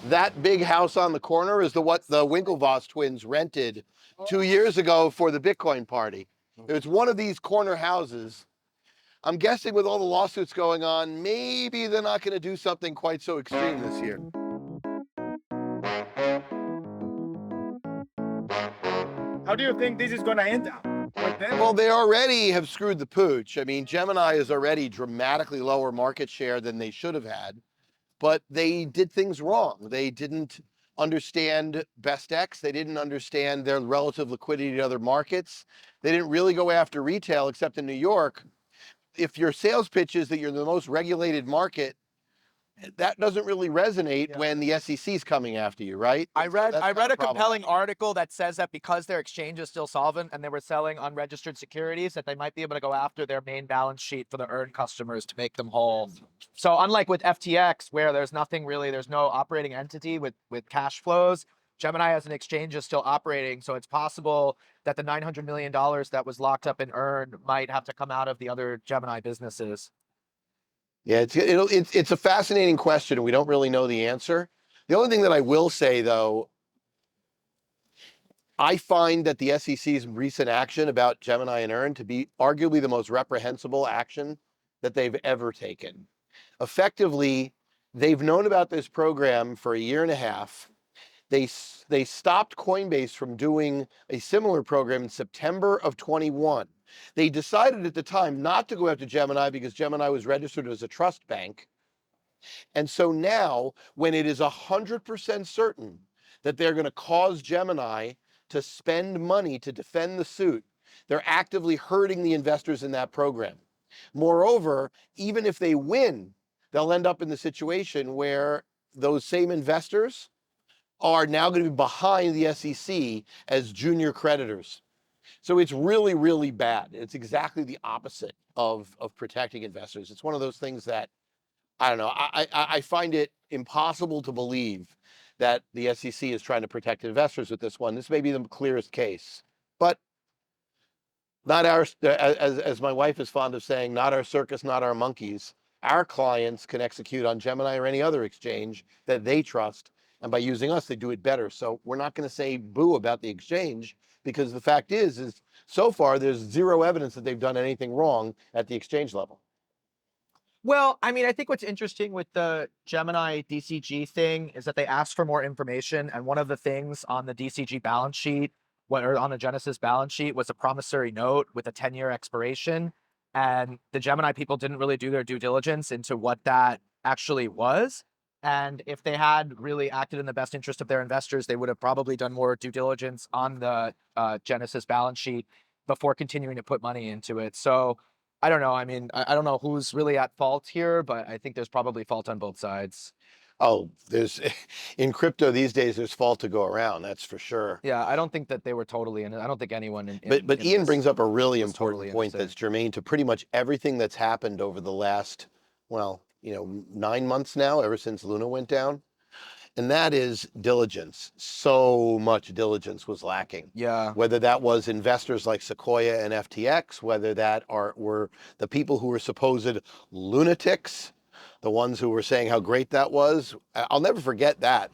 That big house on the corner is what the Winklevoss twins rented 2 years ago for the Bitcoin party. It's one of these corner houses. I'm guessing with all the lawsuits going on, maybe they're not going to do something quite so extreme this year. How do you think this is going to end up with them? Well, they already have screwed the pooch. I mean, Gemini is already dramatically lower market share than they should have had, but they did things wrong. They didn't understand best X. They didn't understand their relative liquidity to other markets. They didn't really go after retail, except in New York. If your sales pitch is that you're the most regulated market, that doesn't really resonate when the SEC is coming after you, right? I read a compelling article that says that because their exchange is still solvent and they were selling unregistered securities, that they might be able to go after their main balance sheet for the earned customers to make them whole. So unlike with FTX, where there's nothing really, there's no operating entity with cash flows, Gemini as an exchange is still operating. So it's possible that the $900 million that was locked up in earned might have to come out of the other Gemini businesses. Yeah, it's a fascinating question. We don't really know the answer. The only thing that I will say, though, I find that the SEC's recent action about Gemini and Earn to be arguably the most reprehensible action that they've ever taken. Effectively, they've known about this program for a year and a half. They stopped Coinbase from doing a similar program in September of 21. They decided at the time not to go after Gemini because Gemini was registered as a trust bank. And so now, when it is 100% certain that they're going to cause Gemini to spend money to defend the suit, they're actively hurting the investors in that program. Moreover, even if they win, they'll end up in the situation where those same investors are now going to be behind the SEC as junior creditors. So it's really, really bad. It's exactly the opposite of protecting investors. It's one of those things that, I don't know, I find it impossible to believe that the SEC is trying to protect investors with this one. This may be the clearest case, but not our, as my wife is fond of saying, not our circus, not our monkeys. Our clients can execute on Gemini or any other exchange that they trust. And by using us, they do it better. So we're not going to say boo about the exchange, because the fact is so far there's zero evidence that they've done anything wrong at the exchange level. Well, I mean, I think what's interesting with the Gemini DCG thing is that they asked for more information. And one of the things on the DCG balance sheet, or on the Genesis balance sheet, was a promissory note with a 10-year expiration. And the Gemini people didn't really do their due diligence into what that actually was. And if they had really acted in the best interest of their investors, they would have probably done more due diligence on the Genesis balance sheet before continuing to put money into it. So I don't know. I mean, I don't know who's really at fault here, but I think there's probably fault on both sides. Oh, there's in crypto these days, there's fault to go around. That's for sure. Yeah, I don't think that they were totally in it. I don't think anyone But Ian brings up a really important totally point that's germane to pretty much everything that's happened over the last, well, 9 months now, ever since Luna went down. And that is diligence. So much diligence was lacking. Yeah. Whether that was investors like Sequoia and FTX, whether that were the people who were supposed lunatics, the ones who were saying how great that was. I'll never forget that.